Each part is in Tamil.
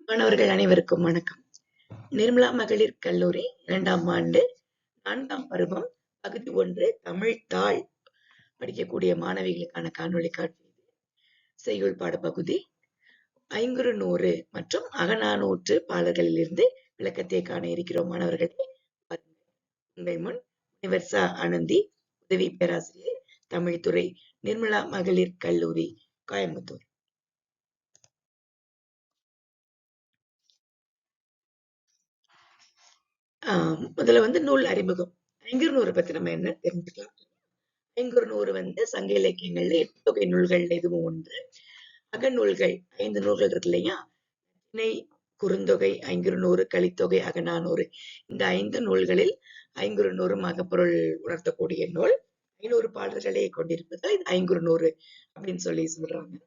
மாணவர்கள் அனைவருக்கும் வணக்கம். நிர்மலா மகளிர் கல்லூரி 2ஆம் ஆண்டு 4ஆம் பருவம் பகுதி 1 தமிழ் தாள் படிக்கக்கூடிய மாணவிகளுக்கான காணொளி காட்சி. செய்யுள் பாடப்பகுதி 500 மற்றும் அகநானூற்று பாடல்களிலிருந்து விளக்கத்தை காண இருக்கிறோம். மாணவர்களே, உங்கள் முன் முனைவர் ச. ஆனந்தி, உதவி பேராசிரியர் தமிழ்துறை, நிர்மலா மகளிர் கல்லூரி, கோயம்புத்தூர். முதல்ல நூல் அறிமுகம். 500 பத்தி நம்ம என்ன தெரிஞ்சுக்கலாம். 500 சங்க இலக்கியங்கள்ல 8 தொகை நூல்கள் எதுவும் ஒன்று. அகநூல்கள் 5 நூல்கள் இருக்கு இல்லையா? திணை, குறுந்தொகை, 500, கலித்தொகை, அகநானூறு. இந்த 5 நூல்களில் 500 அகப்பொருள் உணர்த்தக்கூடிய நூல். 500 பாடல்களை கொண்டிருப்பதால் இது 500 அப்படின்னு சொல்லி சொல்றாங்க.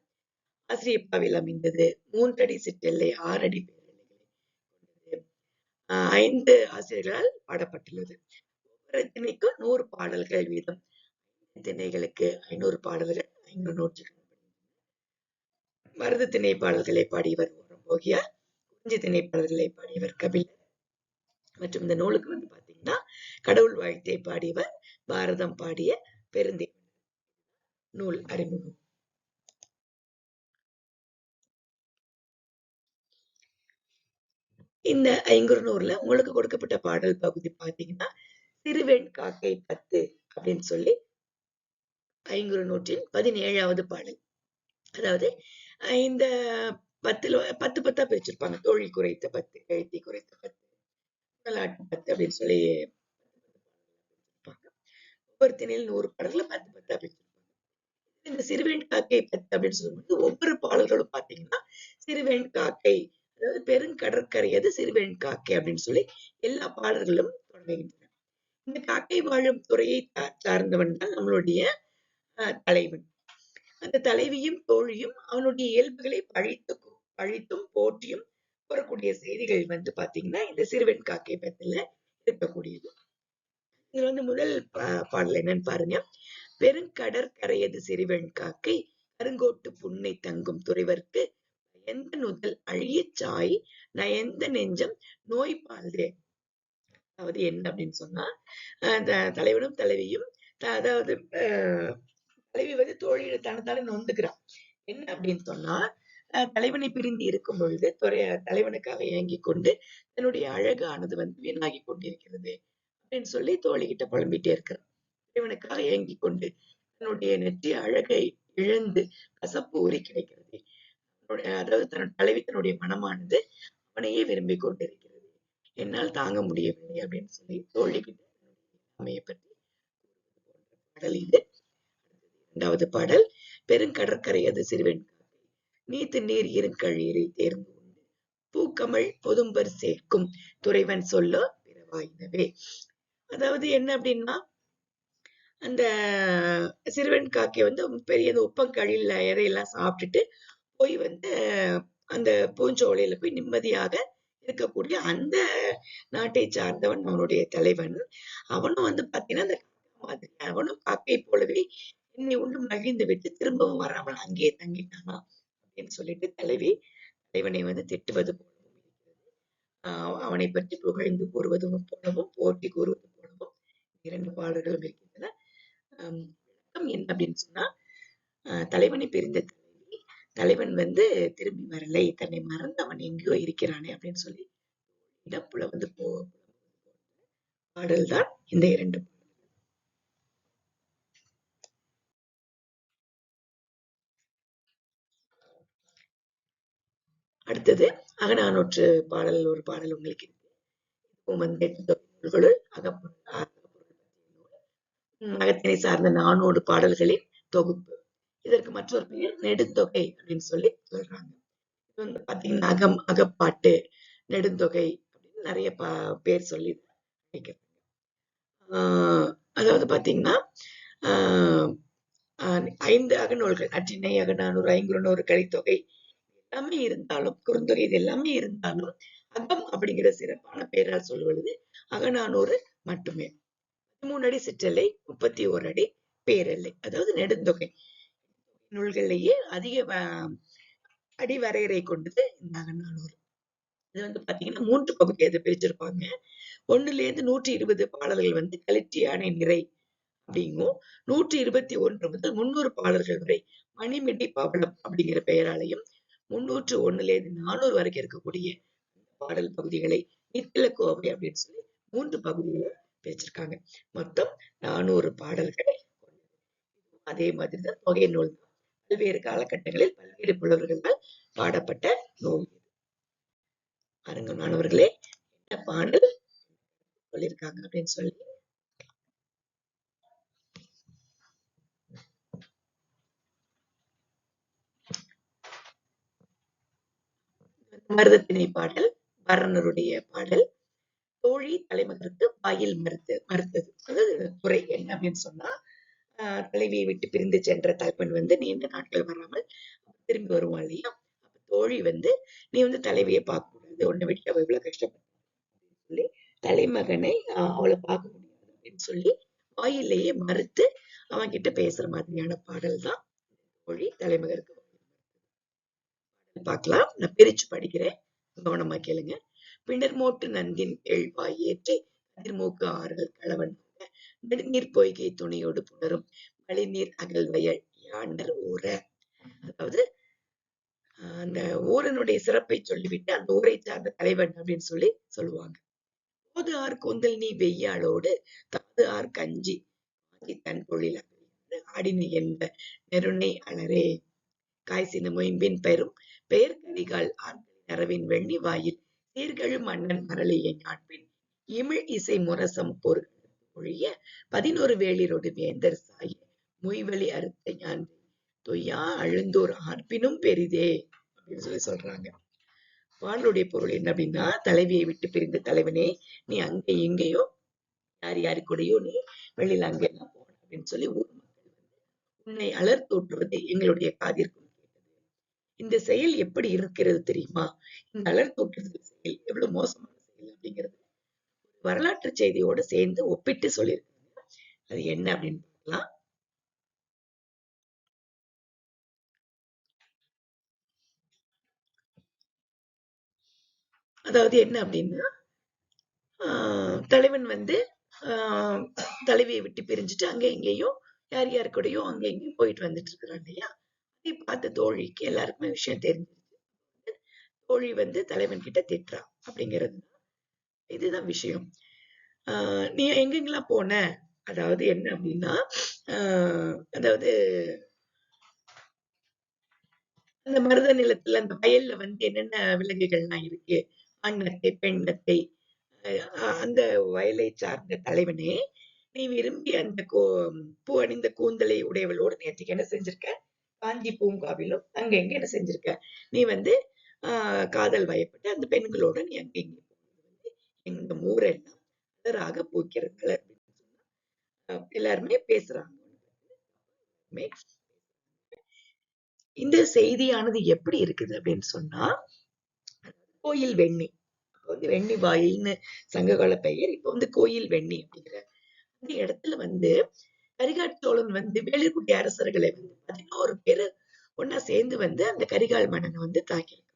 ஆசிரியப்பாவில் அமைந்தது. 3 அடி சிற்றெல்லை, 6 அடி 5 ஆசிரியர்களால் பாடப்பட்டுள்ளது. ஒவ்வொரு திணைக்கும் 100 பாடல்கள் வீதம். திணைகளுக்கு 500 பாடல்கள், 500 நூற்றுகள். மருது திணை பாடல்களை பாடியவர் போகியார், குறிஞ்சி திணை பாடல்களை பாடியவர் கபிலர் மற்றும் இந்த நூலுக்கு பாத்தீங்கன்னா கடவுள் வாழ்த்தை பாடியவர் பாரதம் பாடிய பெருந்தேவன். நூல் அறிமுகம். இந்த 500ல உங்களுக்கு கொடுக்கப்பட்ட பாடல் பகுதி பாத்தீங்கன்னா சிறுவெண் காக்கை 10 அப்படின்னு சொல்லி 500 17வது பாடல். அதாவது இந்த 10 10 பிரிச்சிருப்பாங்க. தோழி குறைத்த 10, கழுத்தி குறைத்த 10, மலாட்டு 10 அப்படின்னு சொல்லி ஒவ்வொரு திணையில் 100 பாடல்கள் 10 10 பிரிச்சிருப்பாங்க. இந்த சிறுவெண் காக்கை 10 அப்படின்னு சொல்லும்போது ஒவ்வொரு பாடல்களும் பாத்தீங்கன்னா சிறுவெண் காக்கை, அதாவது பெருங்கடற்கரை அது சிறுவெண் காக்கை அப்படின்னு சொல்லி எல்லா பாடல்களும் தொடங்குகின்றன. இந்த காக்கை வாழும் துறையை சார்ந்தவன் தான் நம்மளுடைய தலைவன். அந்த தலைவியும் தோழியும் அவனுடைய இயல்புகளை பழித்தும் போற்றியும் வரக்கூடிய செய்திகள் பாத்தீங்கன்னா இந்த சிறுவெண் காக்கை பத்தில இருக்கக்கூடியது. இதுல முதல் பாடல் என்னன்னு பாருங்க. பெருங்கடற்கரையது சிறுவெண் காக்கை, கருங்கோட்டு புன்னை தங்கும் துறைவர்க்கு எந்த நுதல் அழிய சாய் நயந்த நெஞ்சம் நோய் பாழ்தே. அதாவது என்ன அப்படின்னு சொன்னா, தலைவனும் தலைவியும், அதாவது தலைவி தோழியிட தனத்தால நொந்துக்கிறான். என்ன அப்படின்னு சொன்னா, தலைவனை பிரிந்து இருக்கும் பொழுது தலைவனுக்காக இயங்கிக் கொண்டு தன்னுடைய அழகானது வீணாகி கொண்டிருக்கிறது அப்படின்னு சொல்லி தோழிகிட்ட புலம்பிட்டே இருக்கிறான். தலைவனுக்காக இயங்கிக் கொண்டு தன்னுடைய நெற்றி அழகை இழந்து கசப்பு ஊறி கிடைக்கிறது. அதாவது தலைவி தன்னுடைய மனமானது அவனையே விரும்பிக் கொண்டிருக்கிறது, என்னால் தாங்க முடியவில்லை அப்படின்னு சொல்லி தோழிகிட்ட அமைய பற்றி பாடல் இது. 2வது பாடல் பெருங்கடற்கரை அது சிறுவெண் காக்கை, நீத்து நீர் இருங்கழீரை தேர்ந்து உண்டு பூக்கமள் பொதும்பர் சேர்க்கும் துறைவன் சொல்ல பிறவாயினவே. அதாவது என்ன அப்படின்னா, அந்த சிறுவெண் காக்கை பெரிய உப்பங்கழில இறையெல்லாம் சாப்பிட்டுட்டு போய் அந்த பூஞ்சோலையில போய் நிம்மதியாக இருக்கக்கூடிய அந்த நாட்டை சார்ந்தவன் அவனுடைய தலைவன். அவனும் பாத்தீங்கன்னா அந்த மாதிரி அவனும் காக்கை போலவே என்னை உண்டு மகிழ்ந்து விட்டு திரும்பவும் வராமல் அங்கேயே தங்கிட்டானா அப்படின்னு சொல்லிட்டு தலைவனை திட்டுவது போலவும் அவனை பற்றி புகழ்ந்து கூறுவதும் போலவும் போட்டி கூறுவது போலவும் 2 பாடல்களும் இருக்கின்றன. என்ன அப்படின்னு சொன்னா, தலைவனை பிரிந்த தலைவன் திரும்பி வரலை, தன்னை மறந்து அவன் எங்கேயோ இருக்கிறானே அப்படின்னு சொல்லி இடப்புல பாடல் தான் இந்த 2. அடுத்தது அகநானூற்று பாடல். ஒரு பாடல் உங்களுக்கு இருக்கு. அகத்தினை சார்ந்த 400 பாடல்களின் தொகுப்பு. இதற்கு மற்றொரு பெயர் நெடுந்தொகை அப்படின்னு சொல்லி சொல்றாங்க. பாத்தீங்கன்னா அகப்பாட்டு, நெடுந்தொகை அப்படின்னு நிறைய பேர் சொல்லி அதாவது பாத்தீங்கன்னா 5 அகநூல்கள், நற்றிணை, அகநானூறு, 500, கலித்தொகை எல்லாமே இருந்தாலும், குறுந்தொகை இது எல்லாமே இருந்தாலும் அகம் அப்படிங்கிற சிறப்பான பெயரால் சொல்வது அகநானூறு மட்டுமே. 13 அடி சிற்றெல்லை, 31 அடி பேரெல்லை, அதாவது நெடுந்தொகை நூல்களிலேயே அதிக அடி வரையறை கொண்டது இந்த அகநானூறு. இது வந்து பாத்தீங்கன்னா 3 பகுதியா இத பிரிச்சிருப்பாங்க. 1லேருந்து 120 பாடல்கள் வந்து கலிற்றியானை நிறை அப்படிங்கும். 121 முதல் 300 பாடல்கள் வரை மணிமிடி பவளம் அப்படிங்கிற பெயராலையும், 301லேருந்து 400 வரைக்கும் இருக்கக்கூடிய பாடல் பகுதிகளை நித்தில கோவை அப்படின்னு சொல்லி 3 பகுதியில பிரிச்சிருக்காங்க. மொத்தம் 400 பாடல்கள். அதே மாதிரிதான் தொகை நூல். பல்வேறு காலகட்டங்களில் பல்வேறு புலவர்களால் பாடப்பட்ட நூல். பாருங்க மாணவர்களே, என்ன பாடல் சொல்லியிருக்காங்க அப்படின்னு சொல்லி. மருதத்திணை பாடல், பரணருடைய பாடல், தோழி தலைமகனுக்கு வாயில் மறுத்தது. அதாவது குறை என்ன அப்படின்னு சொன்னா, தலைவியை விட்டு பிரிந்து சென்ற தலைவன் வந்து நீண்ட நாட்கள் வராமல் திரும்பி வருவான் இல்லையா? அப்ப தோழி வந்து நீ வந்து தலைவியை பார்க்க கூடாது, உன்னை விட்டு அவ இவ்வளவு கஷ்டப்பட்டு சொல்லி தலைமகனை அவளை பார்க்க முடியாது அப்படின்னு சொல்லி வாயிலேயே மறுத்து அவன் கிட்ட பேசுற மாதிரியான பாடல் தான் தோழி தலைமகருக்கு. பார்க்கலாம், நான் பிரிச்சு படிக்கிறேன், கவனமா கேளுங்க. பின்னர் மோட்டு நந்தின் எழுவாய் ஏற்றி கதிர்மூக்கு ஆறுகள் களவன் நெடுநீர் பொய்கை துணையோடு புணரும் மழைநீர் அகல்வயல் யாண்டர் ஊர. அதாவது அந்த ஊரனுடைய சிறப்பை சொல்லிவிட்டு அந்த ஊரை சார்ந்த தலைவன் அப்படின்னு சொல்லி சொல்லுவாங்க. போது ஆர் கூந்தல் நீ வெய்யாளோடு தாது ஆர் கஞ்சி தன் பொழில் ஆடினி என்ப நெருணை அலரே காய்ச்சின மொயம்பின் பெரும் பெயர் கரிகால் அரவின் வெள்ளி வாயில் சீர்கழு மன்னன் மரளியை ஞாட்பின் இமிழ் இசை முரசம் பொருள் ஒழிய 11 வேளிரோடு வேந்தர் சாய மொய்வழி அறுத்த ஞான் தொய்யா அழுந்தோர் ஆர்ப்பினும் பெரிதே அப்படின்னு சொல்லி சொல்றாங்க. பாடலுடைய பொருள் என்ன அப்படின்னா, தலைவியை விட்டு பிரிந்த தலைவனே, நீ அங்க எங்கேயோ யார் யாரு கூடயோ நீ வெளியில அங்க எல்லாம் போன அப்படின்னு சொல்லி ஊர் மக்கள் உன்னை அலர்த்தூட்டுவது எங்களுடைய காதிற்கும் கேட்டது. இந்த செயல் எப்படி இருக்கிறது தெரியுமா? இந்த அலர்த்தூட்டுதல் செயல் எவ்வளவு மோசமான செயல் அப்படிங்கிறது வரலாற்று செய்தியோடு சேர்ந்து ஒப்பிட்டு சொல்லியிருக்காங்க. அது என்ன அப்படின்னு பார்க்கலாம். அதாவது என்ன அப்படின்னா, தலைவன் வந்து தலைவியை விட்டு பிரிஞ்சுட்டு அங்க எங்கேயும் யார் யாரு கூடயும் அங்க எங்கேயும் போயிட்டு வந்துட்டு இருக்கிறான் இல்லையா? அதை பார்த்த தோழிக்கு எல்லாருக்குமே விஷயம் தெரிஞ்சிருச்சு. தோழி வந்து தலைவன் கிட்ட திட்டுறா அப்படிங்கிறது. இதுதான் விஷயம். நீ எங்கெங்கெல்லாம் போன? அதாவது என்ன அப்படின்னா, அதாவது அந்த மருத நிலத்துல அந்த வயல்ல வந்து என்னென்ன விலங்குகள்லாம் இருக்கு? ஆண் நத்தை, பெண் நத்தை. அந்த வயலை சார்ந்த தலைவனே, நீ விரும்பி அந்த பூ அணிந்த கூந்தலை உடையவளோடு நேற்றுக்கு என்ன செஞ்சிருக்க? காஞ்சி பூங்காவிலும் அங்க எங்க என்ன செஞ்சிருக்க? நீ வந்து காதல் வயப்பட்டு அந்த பெண்களோட நீ அங்க இங்க வந்து எங்க ஊரெல்லாம் மலராக பூக்கிற மலர் எல்லாருமே பேசுறாங்க. இந்த செய்தியானது எப்படி இருக்குது அப்படின்னு சொன்னா, கோயில் வெண்ணி வந்து வெண்ணி வாயில்னு சங்ககால பெயர். இப்ப வந்து கோயில் வெண்ணி அப்படிங்கிற அந்த இடத்துல வந்து கரிகால் சோழன் வந்து வேலுக்குடி அரசர்களை வந்து 11 பேரு ஒன்னா சேர்ந்து வந்து அந்த கரிகால் மன்னனை வந்து தாக்கியிருக்காங்க.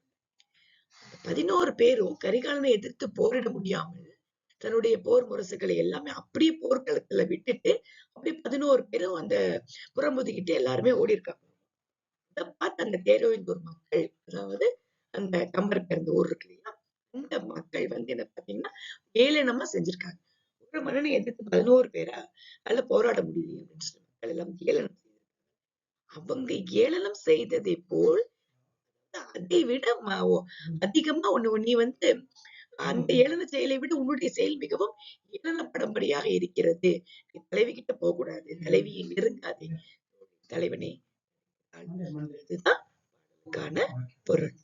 11 பேரும் கரிகாலனை எதிர்த்து போரிட முடியாமல் தன்னுடைய போர் முரசுகளை எல்லாமே அப்படியே போர்க்களத்துல விட்டுட்டு அப்படியே 11 பேரும் அந்த புறமுதுகிட்டு எல்லாருமே ஓடி இருக்காங்க. அதை பார்த்து அந்த தேரோயந்தூர் மக்கள், அதாவது அந்த கம்பர் பிறந்த ஊர் இருக்கு இல்லையா, அந்த மக்கள் வந்து என்ன பாத்தீங்கன்னா ஏளனமா செஞ்சிருக்காங்க. ஒரு மன்னனை எதிர்த்து 11 பேரா அதுல போராட முடியலையே அப்படின்னு சொல்லி மக்கள் எல்லாம் ஏளனம் செய்தாங்க. அவங்க ஏளனம் செய்ததை போல் அதை விட அதிகமா நீ வந்து அந்த ஏளன செயலை விட உன்னுடைய செயல் மிகவும் ஏளனப்படும்படியாக இருக்கிறது. நீ தலைவி கிட்ட போக கூடாது, தலைவியை நெருங்காதே தலைவனே. இதுதான் பொருள்.